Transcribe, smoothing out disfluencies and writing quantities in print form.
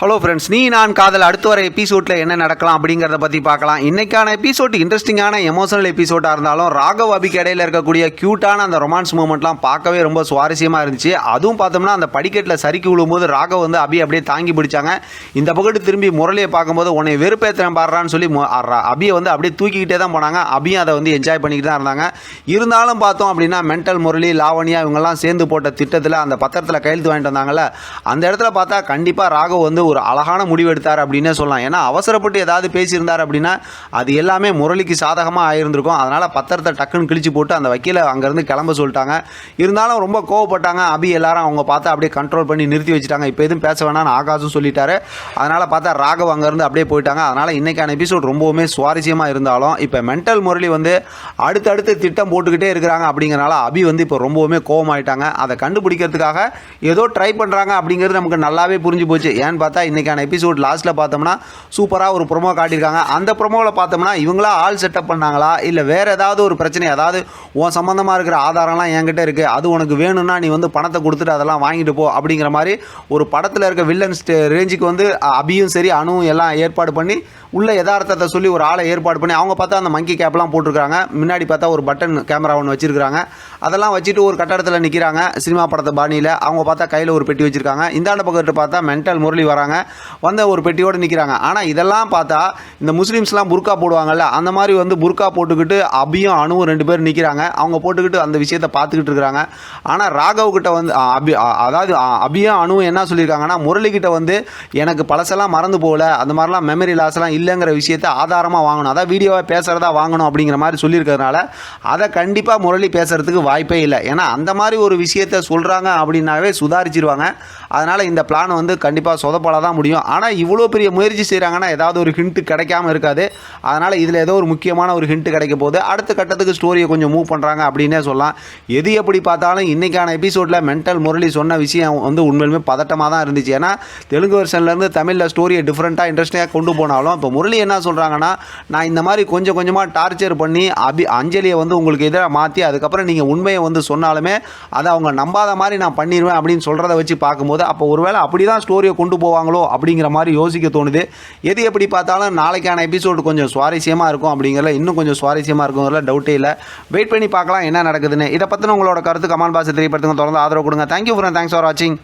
Hello friends, நீ நான் காதல் அடுத்து வர எபிசோடில் என்ன நடக்கலாம் அப்படிங்கிறத பற்றி பார்க்கலாம். இன்றைக்கான எபிசோட் இன்ட்ரெஸ்டிங்கான எமோஷனல் எபிசோடாக இருந்தாலும் ராகவ் அபிக்கு இடையில இருக்கக்கூடிய க்யூட்டான அந்த ரொமான்ஸ் மூமெண்ட்லாம் பார்க்கவே ரொம்ப சுவாரஸ்யமாக இருந்துச்சு. அதுவும் பார்த்தோம்னா அந்த படிக்கட்டில் சறுக்கி விழும்போது ராகவ் வந்து அபி அப்படியே தாங்கி பிடிச்சாங்க. இந்த பக்கத்து திரும்பி முரளியை பார்க்கும்போது உன்னை வெறுப்பேத்திரம் பாடுறான்னு சொல்லி அபியை வந்து அப்படியே தூக்கிக்கிட்டே தான் போனாங்க. அபியும் அதை வந்து என்ஜாய் பண்ணிக்கிட்டு தான் இருந்தாங்க. இருந்தாலும் பார்த்தோம் அப்படின்னா மென்டல் முரளி, லாவணியா இவங்கெல்லாம் சேர்ந்து போட்ட திட்டத்தில் அந்த பத்திரத்தில் கையெழுத்து வாங்கிட்டு வந்தாங்கல்ல, அந்த இடத்துல பார்த்தா கண்டிப்பாக ராகவ் வந்து ஒரு அழகான முடிவு எடுத்தார் அப்படின்னே சொல்லலாம். ஏன்னா அவசரப்பட்டு ஏதாவது பேசியிருந்தார் அப்படின்னா அது எல்லாமே முரளிக்கு சாதகமாக ஆயிருந்திருக்கும். அதனால் பத்திரத்தை டக்குன்னு கிழிச்சு போட்டு அந்த வக்கீலை அங்கேருந்து கிளம்ப சொல்லிட்டாங்க. இருந்தாலும் ரொம்ப கோவப்பட்டாங்க அபி. எல்லாரும் அவங்க பார்த்தா அப்படியே கண்ட்ரோல் பண்ணி நிறுத்தி வச்சுட்டாங்க. இப்போ எதுவும் பேச வேணாம்னு ஆகாஷும் சொல்லிட்டாரு. அதனால் பார்த்தா ராகவ் அங்கேருந்து அப்படியே போயிட்டாங்க. அதனால் இன்றைக்கான எபிசோட் ரொம்பவுமே சுவாரஸ்யமாக இருந்தாலும் இப்போ மென்டல் முரளி வந்து அடுத்தடுத்து திட்டம் போட்டுக்கிட்டே இருக்கிறாங்க. அப்படிங்கிறனால அபி வந்து இப்போ ரொம்பவுமே கோவமாயிட்டாங்க. அதை கண்டுபிடிக்கிறதுக்காக ஏதோ ட்ரை பண்ணுறாங்க அப்படிங்கிறது நமக்கு நல்லாவே புரிஞ்சு போச்சு. ஏன்னு பார்த்தா இன்றைக்கான எபிசோட் லாஸ்ட்டில் பார்த்தோம்னா சூப்பராக ஒரு ப்ரொமோ காட்டியிருக்காங்க. அந்த ப்ரொமோவில் பார்த்தோம்னா இவங்களா ஆள் செட்டப் பண்ணாங்களா இல்லை வேறு ஏதாவது ஒரு பிரச்சனை, அதாவது உன் சம்மந்தமாக இருக்கிற ஆதாரம்லாம் என்கிட்ட இருக்குது, அது உனக்கு வேணும்னா நீ வந்து பணத்தை கொடுத்துட்டு அதெல்லாம் வாங்கிட்டு போ அப்படிங்கிற மாதிரி ஒரு படத்தில் இருக்க வில்லன் ரேஞ்சுக்கு வந்து அபியும் சரி அணுவும் எல்லாம் ஏற்பாடு பண்ணி உள்ள யதார்த்தத்தை சொல்லி ஒரு ஆளை ஏற்பாடு பண்ணி அவங்க பார்த்தா அந்த மங்கி கேப்லாம் போட்டிருக்காங்க. முன்னாடி பார்த்தா ஒரு பட்டன் கேமரா ஒன்று வச்சுருக்காங்க. அதெல்லாம் வச்சுட்டு ஒரு கட்டடத்தில் நிற்கிறாங்க சினிமா படத்தை பாணியில். அவங்க பார்த்தா கையில் ஒரு பெட்டி வச்சுருக்காங்க. இந்தாண்ட பக்கத்து பார்த்தா மென்டல் முரளி வராங்க, வந்த ஒரு பெட்டியோடு நிற்கிறாங்க. ஆனால் இதெல்லாம் பார்த்தா இந்த முஸ்லீம்ஸ்லாம் புர்கா போடுவாங்கல்ல, அந்த மாதிரி வந்து புர்கா போட்டுக்கிட்டு அபியும் அணுவும் ரெண்டு பேர் நிற்கிறாங்க. அவங்க போட்டுக்கிட்டு அந்த விஷயத்தை பார்த்துக்கிட்டு இருக்கிறாங்க. ஆனால் ராகவ் கிட்ட வந்து அதாவது அபியும் அணுவும் என்ன சொல்லியிருக்காங்கன்னா, முரளிக்கிட்ட வந்து எனக்கு பழசெல்லாம் மறந்து போகல, அந்த மாதிரிலாம் மெமரி லாஸ்லாம் இல்லைங்கிற விஷயத்தை ஆதாரமாக வாங்கணும், அதான் வீடியோவை பேசுகிறதா வாங்கணும் அப்படிங்கிற மாதிரி சொல்லியிருக்கிறதுனால அதை கண்டிப்பாக முரளி பேசுகிறதுக்கு வாய்ப்பே இல்லை. ஏன்னா அந்த மாதிரி ஒரு விஷயத்தை சொல்கிறாங்க அப்படின்னாவே சுதாரிச்சிருவாங்க. அதனால் இந்த பிளான் வந்து கண்டிப்பாக சொதப்பலாக தான் முடியும். ஆனால் இவ்வளோ பெரிய முயற்சி செய்கிறாங்கன்னா ஏதாவது ஒரு ஹிண்ட்டு கிடைக்காம இருக்காது. அதனால் இதில் ஏதோ ஒரு முக்கியமான ஒரு ஹிண்ட்டு கிடைக்க போது அடுத்த கட்டத்துக்கு ஸ்டோரியை கொஞ்சம் மூவ் பண்ணுறாங்க அப்படின்னே சொல்லலாம். எது எப்படி பார்த்தாலும் இன்றைக்கான எபிசோடில் மென்டல் முரளி சொன்ன விஷயம் வந்து உண்மையிலுமே பதட்டமாக தான் இருந்துச்சு. ஏன்னா தெலுங்கு வெர்ஷன்லேருந்து தமிழில் ஸ்டோரியை டிஃப்ரெண்ட்டாக இன்ட்ரெஸ்டிங்காக கொண்டு போனாலும் இப்போ முரளி என்ன சொல்கிறாங்கன்னா, நான் இந்த மாதிரி கொஞ்சம் கொஞ்சமாக டார்ச்சர் பண்ணி அஞ்சலியை வந்து உங்களுக்கு எதிராக மாற்றி அதுக்கப்புறம் நீங்கள் உண்மையை வந்து சொன்னாலுமே அதை அவங்க நம்பாத மாதிரி நான் பண்ணிடுவேன் அப்படின்னு சொல்கிறத வச்சு பார்க்கும்போது அப்போ ஒருவேளை அப்படி தான் ஸ்டோரியை கொண்டு போவாங்களோ அப்படிங்கிற மாதிரி யோசிக்க தோணுது. எது எப்படி பார்த்தாலும் நாளைக்கான எபிசோடு கொஞ்சம் சுவாரஸ்யமாக இருக்கும் அப்படிங்கிறத, இன்னும் கொஞ்சம் சுவாரஸ்யமாக இருக்குங்கிறதுல டவுட்டே இல்லை. வெயிட் பண்ணி பார்க்கலாம் என்ன நடக்குதுன்னு. இதை பற்றின உங்களோட கருத்து கமெண்ட் பாக்ஸில் தெரியப்படுத்துங்க. தொடர்ந்து ஆதரவு கொடுங்க. தேங்க்யூ ஃபார் வாட்சிங்.